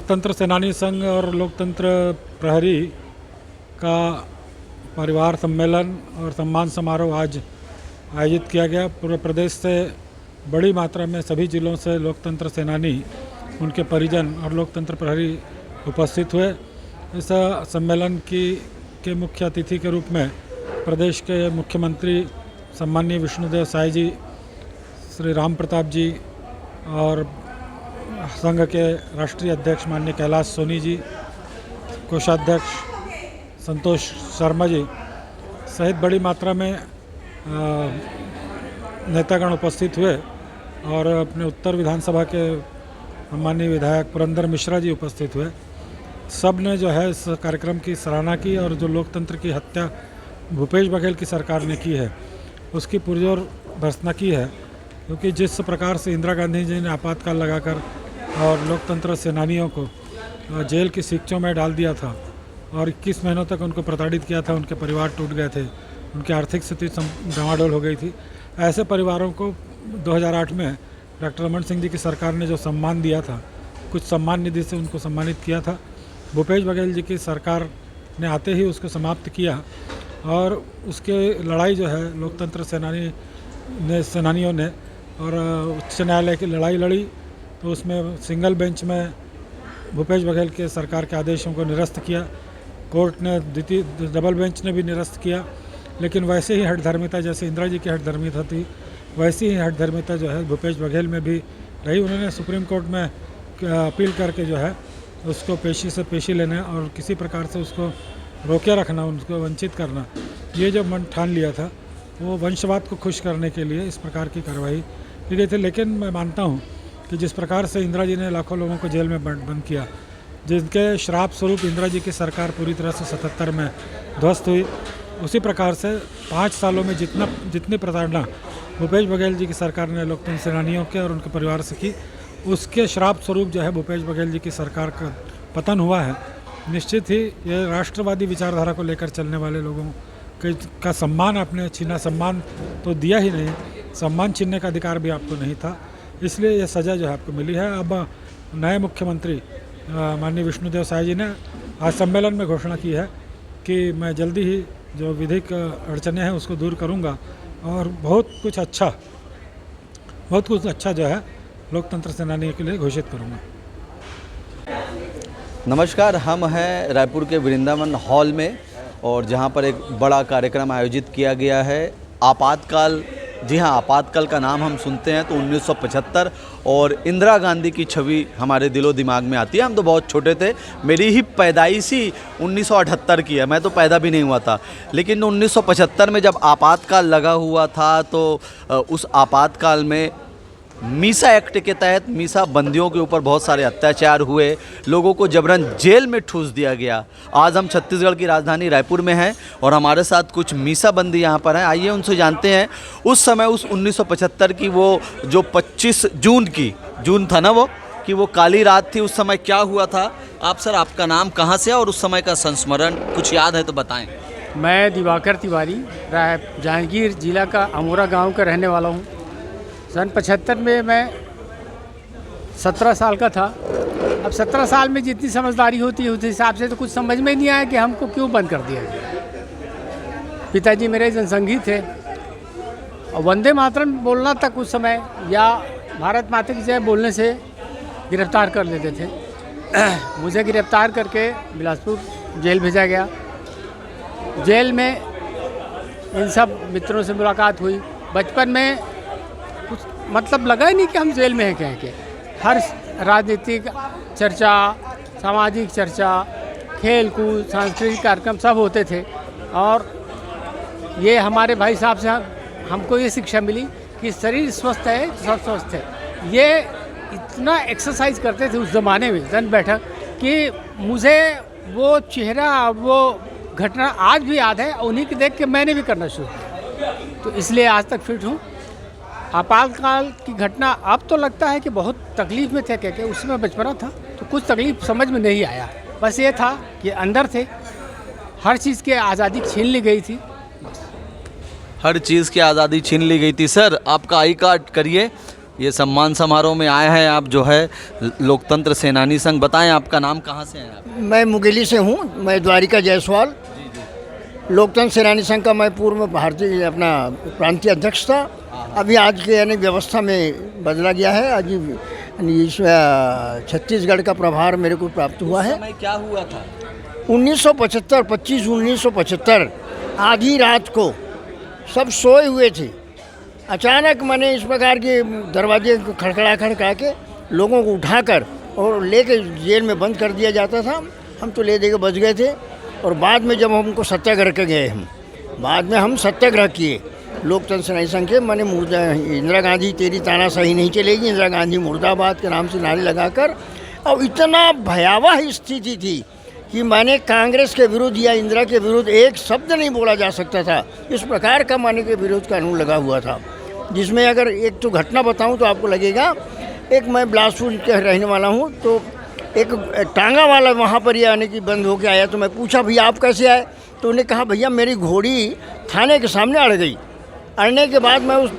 लोकतंत्र सेनानी संघ और लोकतंत्र प्रहरी का परिवार सम्मेलन और सम्मान समारोह आज आयोजित किया गया। पूरे प्रदेश से बड़ी मात्रा में सभी जिलों से लोकतंत्र सेनानी, उनके परिजन और लोकतंत्र प्रहरी उपस्थित हुए। इस सम्मेलन के मुख्य अतिथि के रूप में प्रदेश के मुख्यमंत्री सम्माननीय विष्णुदेव साय जी, श्री राम प्रताप जी और संघ के राष्ट्रीय अध्यक्ष माननीय कैलाश सोनी जी, कोषाध्यक्ष संतोष शर्मा जी सहित बड़ी मात्रा में नेतागण उपस्थित हुए और अपने उत्तर विधानसभा के माननीय विधायक पुरंदर मिश्रा जी उपस्थित हुए। सब ने जो है इस कार्यक्रम की सराहना की और जो लोकतंत्र की हत्या भूपेश बघेल की सरकार ने की है उसकी पुरजोर भर्त्सना की है, क्योंकि जिस प्रकार से इंदिरा गांधी जी ने आपातकाल लगाकर और लोकतंत्र सेनानियों को जेल की शिक्षों में डाल दिया था और 21 महीनों तक उनको प्रताड़ित किया था, उनके परिवार टूट गए थे, उनकी आर्थिक स्थिति डमाडोल हो गई थी। ऐसे परिवारों को 2008 में डॉक्टर रमन सिंह जी की सरकार ने जो सम्मान दिया था, कुछ सम्मान निधि से उनको सम्मानित किया था। भूपेश बघेल जी की सरकार ने आते ही उसको समाप्त किया और उसके लड़ाई जो है लोकतंत्र सेनानियों ने और उच्च न्यायालय की लड़ाई लड़ी, तो उसमें सिंगल बेंच में भूपेश बघेल के सरकार के आदेशों को निरस्त किया। कोर्ट ने डबल बेंच ने भी निरस्त किया, लेकिन वैसे ही हठधर्मिता जैसे इंदिरा जी की हठधर्मिता थी वैसी ही हठधर्मिता जो है भूपेश बघेल में भी रही। उन्होंने सुप्रीम कोर्ट में अपील करके जो है उसको पेशी से पेशी लेने और किसी प्रकार से उसको रोके रखना, उनको वंचित करना, ये जो मन ठान लिया था वो वंशवाद को खुश करने के लिए इस प्रकार की कार्रवाई की गई थी। लेकिन मैं मानता हूँ कि जिस प्रकार से इंदिरा जी ने लाखों लोगों को जेल में बंद किया, जिनके श्राप स्वरूप इंदिरा जी की सरकार पूरी तरह से 77 में ध्वस्त हुई, उसी प्रकार से 5 सालों में जितनी प्रताड़ना भूपेश बघेल जी की सरकार ने लोकतंत्र सेनानियों के और उनके परिवार से की, उसके श्राप स्वरूप जो है भूपेश बघेल जी की सरकार का पतन हुआ है। निश्चित ही ये राष्ट्रवादी विचारधारा को लेकर चलने वाले लोगों का सम्मान आपने छीना। सम्मान तो दिया ही नहीं, सम्मान छीनने का अधिकार भी आपको नहीं था, इसलिए ये सज़ा जो है आपको मिली है। अब नए मुख्यमंत्री माननीय विष्णुदेव साय जी ने आज सम्मेलन में घोषणा की है कि मैं जल्दी ही जो विधिक अड़चनें हैं उसको दूर करूंगा और बहुत कुछ अच्छा जो है लोकतंत्र सेनानियों के लिए घोषित करूंगा। नमस्कार, हम हैं रायपुर के वृंदावन हॉल में और जहां पर एक बड़ा कार्यक्रम आयोजित किया गया है। आपातकाल, जी हाँ, आपातकाल का नाम हम सुनते हैं तो 1975 और इंदिरा गांधी की छवि हमारे दिलो दिमाग में आती है। हम तो बहुत छोटे थे, मेरी ही पैदाइश ही 1978 की है, मैं तो पैदा भी नहीं हुआ था। लेकिन 1975 में जब आपातकाल लगा हुआ था तो उस आपातकाल में मीसा एक्ट के तहत मीसा बंदियों के ऊपर बहुत सारे अत्याचार हुए, लोगों को जबरन जेल में ठूस दिया गया। आज हम छत्तीसगढ़ की राजधानी रायपुर में हैं और हमारे साथ कुछ मीसा बंदी यहाँ पर हैं। आइए उनसे जानते हैं उस समय, उस 1975 की वो जो 25 जून था ना वो, कि वो काली रात थी, उस समय क्या हुआ था। आप सर, आपका नाम कहाँ से और उस समय का संस्मरण कुछ याद है तो बताएँ। मैं दिवाकर तिवारी, जहांगीर जिला का अमोरा गाँव का रहने वाला हूँ। सन 75 में मैं 17 साल का था। अब 17 साल में जितनी समझदारी होती है उस हिसाब से तो कुछ समझ में नहीं आया कि हमको क्यों बंद कर दिया गया। पिताजी मेरे जनसंघी थे और वंदे मातरम बोलना तक उस समय या भारत माता की जय बोलने से गिरफ्तार कर लेते थे। मुझे गिरफ्तार करके बिलासपुर जेल भेजा गया। जेल में इन सब मित्रों से मुलाकात हुई। बचपन में कुछ मतलब लगा ही नहीं कि हम जेल में हैं कह के। हर राजनीतिक चर्चा, सामाजिक चर्चा, खेल कूद, सांस्कृतिक कार्यक्रम सब होते थे और ये हमारे भाई साहब से हमको ये शिक्षा मिली कि शरीर स्वस्थ है सब स्वस्थ है। ये इतना एक्सरसाइज करते थे उस ज़माने में जन बैठक कि मुझे वो चेहरा, वो घटना आज भी याद है। उन्हीं को देख के मैंने भी करना शुरू किया, तो इसलिए आज तक फिट हूँ। आपातकाल की घटना अब तो लगता है कि बहुत तकलीफ़ में थे क्या, उसमें बचपना था तो कुछ तकलीफ समझ में नहीं आया। बस ये था कि अंदर थे, हर चीज़ की आज़ादी छीन ली गई थी। हर चीज़ की आज़ादी छीन ली गई थी। सर, आपका आई कार्ड करिए, ये सम्मान समारोह में आए हैं आप, जो है लोकतंत्र सेनानी संघ। बताएं आपका नाम, कहाँ से हैं आप? मैं मुंगेली से हूँ। मैं द्वारिका जायसवाल, लोकतंत्र सेनानी संघ का मैं पूर्व भारतीय अपना प्रांतीय अध्यक्ष था। अभी आज के यानी व्यवस्था में बदला गया है। आज इस छत्तीसगढ़ का प्रभार मेरे को प्राप्त हुआ है। समय क्या हुआ था? 1975 1975 आधी रात को सब सोए हुए थे। अचानक मैंने इस प्रकार के दरवाजे खड़खड़ा के लोगों को उठाकर और लेके जेल में बंद कर दिया जाता था। हम तो ले दे के बच गए थे। और बाद में जब हमको सत्याग्रह के गए, हम सत्याग्रह किए लोकतंत्र सेनानी संघ के। मैंने इंदिरा गांधी तेरी तानाशाही नहीं चलेगी, इंदिरा गांधी मुर्दाबाद के नाम से नारे लगाकर। और इतना भयावह स्थिति थी कि मैंने कांग्रेस के विरुद्ध या इंदिरा के विरुद्ध एक शब्द नहीं बोला जा सकता था। इस प्रकार का माने के विरोध कानून लगा हुआ था, जिसमें अगर एक तो घटना बताऊं तो आपको लगेगा। एक मैं बिलासपुर के रहने वाला हूं, तो एक टांगा वाला वहाँ पर आने की बंद होके आया। तो मैं पूछा भैया आप कैसे आए? तो उन्हें कहा भैया मेरी घोड़ी थाने के सामने अड़ गई। अड़ने के बाद मैं उस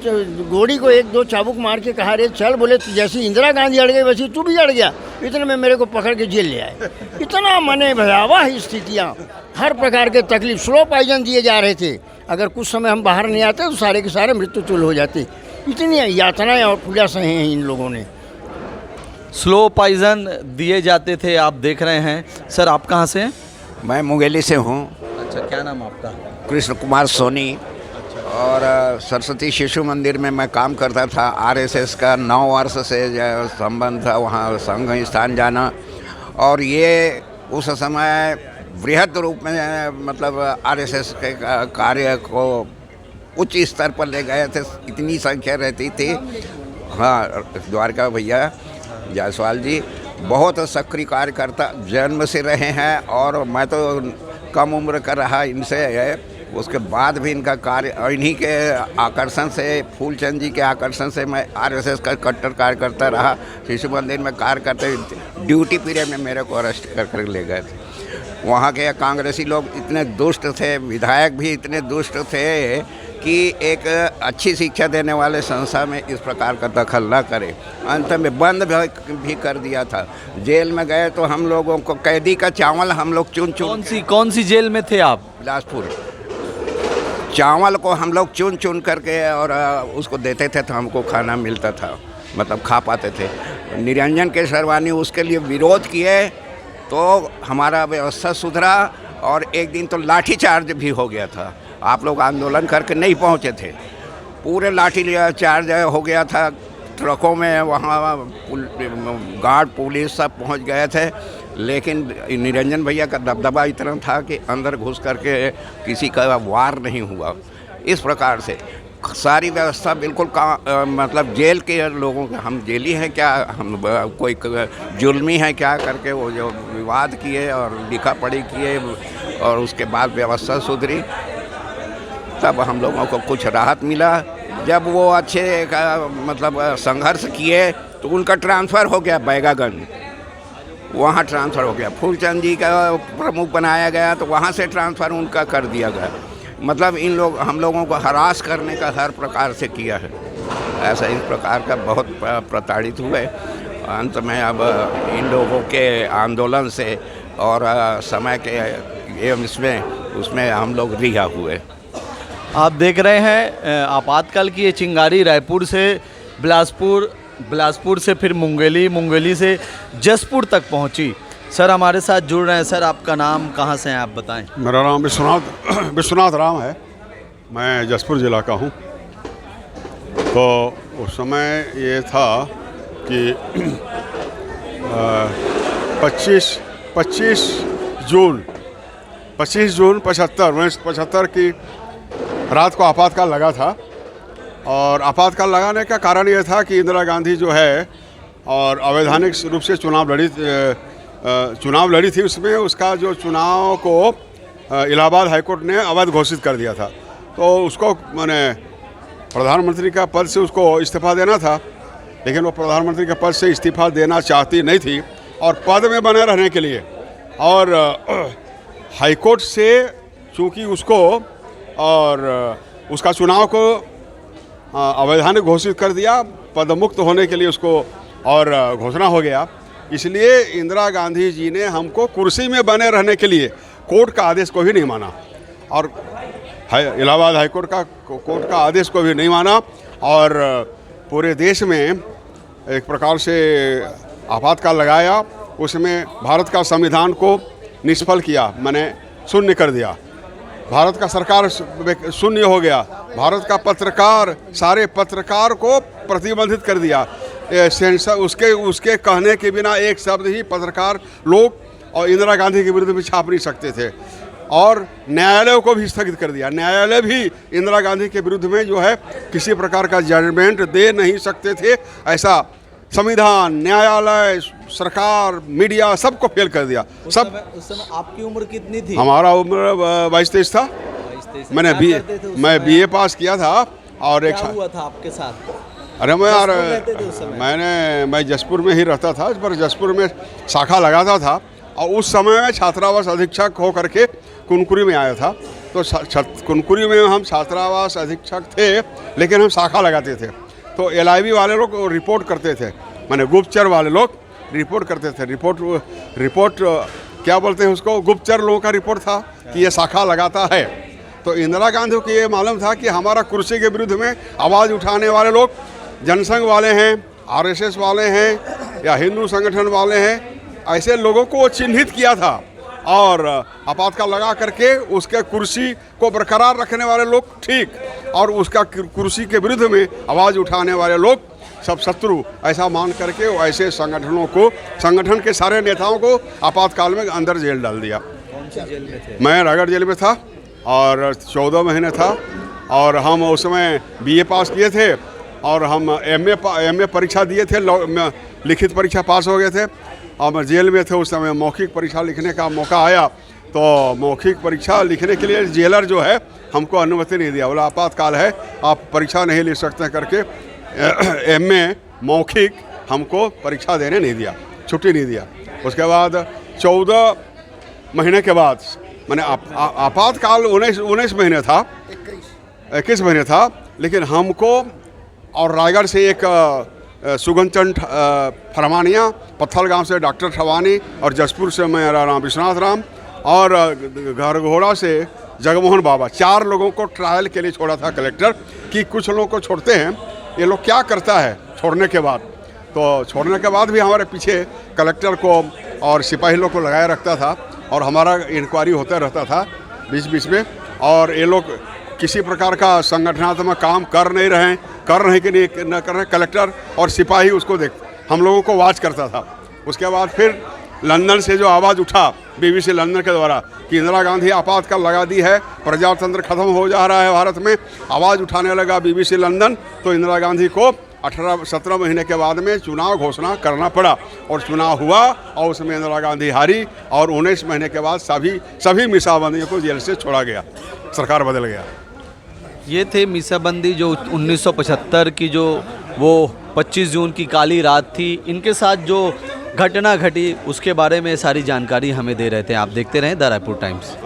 घोड़ी को एक दो चाबुक मार के कहा रे चल। बोले जैसी इंदिरा गांधी अड़ गई वैसी तू भी अड़ गया। इतने में मेरे को पकड़ के जेल ले आए। इतना माने भयावह स्थितियाँ, हर प्रकार के तकलीफ, स्लो पॉइजन दिए जा रहे थे। अगर कुछ समय हम बाहर नहीं आते तो सारे के सारे मृत्यु तुल्य हो जाते। इतनी यातनाएँ और पीड़ा सहे हैं इन लोगों ने। स्लो पॉइजन दिए जाते थे, आप देख रहे हैं। सर आप कहाँ से हैं? मैं मुंगेली से हूँ। अच्छा, क्या नाम आपका? कृष्ण कुमार सोनी। और सरस्वती शिशु मंदिर में मैं काम करता था। आरएसएस का 9 वर्ष से जो संबंध था, वहाँ संघ स्थान जाना। और ये उस समय बृहद रूप में मतलब आरएसएस के कार्य को उच्च स्तर पर ले गए थे। इतनी संख्या रहती थी। हाँ, द्वारका भैया जायसवाल जी बहुत सक्रिय कार्यकर्ता जन्म से रहे हैं। और मैं तो कम उम्र का रहा इनसे है, उसके बाद भी इनका कार्य, इन्हीं के आकर्षण से, फूलचंद जी के आकर्षण से मैं आरएसएस का कट्टर कार्यकर्ता रहा। शिशु मंदिर में कार्य करते ड्यूटी पीरियड में मेरे को अरेस्ट कर ले गए थे। वहाँ के कांग्रेसी लोग इतने दुष्ट थे, विधायक भी इतने दुष्ट थे कि एक अच्छी शिक्षा देने वाले संस्था में इस प्रकार का दखल न करे। अंत में बंद भी कर दिया था। जेल में गए तो हम लोगों को कैदी का चावल हम लोग चुन कौन सी जेल में थे आप? बिलासपुर। चावल को हम लोग चुन करके और उसको देते थे तो हमको खाना मिलता था, मतलब खा पाते थे। निरंजन के शर्वानी उसके लिए विरोध किए तो हमारा व्यवस्था सुधरा। और एक दिन तो लाठीचार्ज भी हो गया था। आप लोग आंदोलन करके नहीं पहुंचे थे, पूरे लाठी चार्ज हो गया था ट्रकों में। वहाँ गार्ड पुलिस सब पहुंच गए थे। लेकिन निरंजन भैया का दबदबा इतना था कि अंदर घुस करके किसी का वार नहीं हुआ। इस प्रकार से सारी व्यवस्था बिल्कुल मतलब जेल के लोगों का, हम जेली हैं क्या, हम कोई जुल्मी है क्या करके वो जो विवाद किए और लिखा पढ़ी किए और उसके बाद व्यवस्था सुधरी। तब हम लोगों को कुछ राहत मिला। जब वो अच्छे का मतलब संघर्ष किए तो उनका ट्रांसफ़र हो गया बैगागंज, वहाँ ट्रांसफ़र हो गया। फूलचंद जी का प्रमुख बनाया गया तो वहाँ से ट्रांसफ़र उनका कर दिया गया। मतलब हम लोगों को हरास करने का हर प्रकार से किया है। ऐसा इस प्रकार का बहुत प्रताड़ित हुए। अंत में अब इन लोगों के आंदोलन से और समय के उसमें हम लोग रिहा हुए। आप देख रहे हैं आपातकाल की ये चिंगारी रायपुर से बिलासपुर से फिर मुंगेली से जसपुर तक पहुंची। सर हमारे साथ जुड़ रहे हैं। सर आपका नाम, कहाँ से हैं आप बताएं? मेरा नाम विश्वनाथ राम है। मैं जसपुर ज़िला का हूँ। तो उस समय ये था कि 25 जून 1975 की रात को आपातकाल लगा था। और आपातकाल लगाने का कारण ये था कि इंदिरा गांधी जो है और अवैधानिक रूप से चुनाव लड़ी थी। उसमें उसका जो चुनाव को इलाहाबाद हाईकोर्ट ने अवैध घोषित कर दिया था। तो उसको मैंने प्रधानमंत्री का पद से उसको इस्तीफा देना था, लेकिन वो प्रधानमंत्री के पद से इस्तीफा देना चाहती नहीं थी और पद में बने रहने के लिए। और हाईकोर्ट से चूँकि उसको और उसका चुनाव को अवैधानिक घोषित कर दिया, पदमुक्त होने के लिए उसको और घोषणा हो गया। इसलिए इंदिरा गांधी जी ने हमको कुर्सी में बने रहने के लिए कोर्ट का आदेश को भी नहीं माना और इलाहाबाद हाई कोर्ट का आदेश को भी नहीं माना और पूरे देश में एक प्रकार से आपातकाल लगाया। उसमें भारत का संविधान को निष्फल किया, मैंने शून्य कर दिया। भारत का सरकार शून्य हो गया। भारत का पत्रकार, सारे पत्रकार को प्रतिबंधित कर दिया। सेंसर उसके कहने के बिना एक शब्द ही पत्रकार लोग और इंदिरा गांधी के विरुद्ध भी छाप नहीं सकते थे और न्यायालय को भी स्थगित कर दिया। न्यायालय भी इंदिरा गांधी के विरुद्ध में जो है किसी प्रकार का जजमेंट दे नहीं सकते थे। ऐसा संविधान, न्यायालय, सरकार, मीडिया सबको फेल कर दिया। उस समय आपकी उम्र कितनी थी? हमारा उम्र 22-23 था। मैं बीए पास किया था और एक क्या हुआ था आपके साथ? अरे मैं जसपुर में ही रहता था, पर जसपुर में शाखा लगाता था और उस समय में छात्रावास अधीक्षक हो करके कुनकुरी में आया था। तो कुनकुरी में हम छात्रावास अधीक्षक थे, लेकिन हम शाखा लगाते थे। तो LIB वाले लोग रिपोर्ट करते थे, माने गुप्तचर वाले लोग रिपोर्ट करते थे। रिपोर्ट क्या बोलते हैं उसको, गुप्तचर लोगों का रिपोर्ट था कि ये शाखा लगाता है। तो इंदिरा गांधी को ये मालूम था कि हमारा कुर्सी के विरुद्ध में आवाज़ उठाने वाले लोग जनसंघ वाले हैं, RSS वाले हैं या हिंदू संगठन वाले हैं, ऐसे लोगों को वो चिन्हित किया था और आपातकाल लगा करके उसके कुर्सी को बरकरार रखने वाले लोग ठीक और उसका कुर्सी के विरुद्ध में आवाज़ उठाने वाले लोग सब शत्रु, ऐसा मान करके ऐसे संगठनों को, संगठन के सारे नेताओं को आपातकाल में अंदर जेल डाल दिया। कौन सी जेल में थे? मैं रायगढ़ जेल में था और 14 महीने था और हम उस समय BA पास किए थे और हम MA परीक्षा दिए थे, लिखित परीक्षा पास हो गए थे और जेल में थे। उस समय मौखिक परीक्षा लिखने का मौका आया तो मौखिक परीक्षा लिखने के लिए जेलर जो है हमको अनुमति नहीं दिया, बोला आपातकाल है, आप परीक्षा नहीं लिख सकते करके MA मौखिक हमको परीक्षा देने नहीं दिया, छुट्टी नहीं दिया। उसके बाद 14 महीने के बाद मैंने आपातकाल 19 महीने था, 21 महीने था, लेकिन हमको और रायगढ़ से एक सुगन चंद फरमानिया, पत्थल गांव से डॉक्टर ठवानी और जसपुर से मेरा नाम विश्वनाथ राम और घरघोड़ा से जगमोहन बाबा, 4 लोगों को ट्रायल के लिए छोड़ा था कलेक्टर कि कुछ लोगों को छोड़ते हैं, ये लोग क्या करता है छोड़ने के बाद। तो छोड़ने के बाद भी हमारे पीछे कलेक्टर को और सिपाही लोग को लगाए रखता था और हमारा इंक्वायरी होता रहता था बीच बीच में और ये लोग किसी प्रकार का संगठनात्मक काम कर रहे कि नहीं न कर रहे, कलेक्टर और सिपाही उसको हम लोगों को वॉच करता था। उसके बाद फिर लंदन से जो आवाज़ उठा BBC लंदन के द्वारा कि इंदिरा गांधी आपातकाल लगा दी है, प्रजातंत्र खत्म हो जा रहा है भारत में, आवाज़ उठाने लगा BBC लंदन, तो इंदिरा गांधी को 17 महीने के बाद में चुनाव घोषणा करना पड़ा और चुनाव हुआ और उसमें इंदिरा गांधी हारी और 19 महीने के बाद सभी मीसाबंदियों को जेल से छोड़ा गया, सरकार बदल गया। ये थे मीसाबंदी जो 1975 की जो वो 25 जून की काली रात थी। इनके साथ जो घटना घटी उसके बारे में सारी जानकारी हमें दे रहे थे। आप देखते रहें द रायपुर टाइम्स।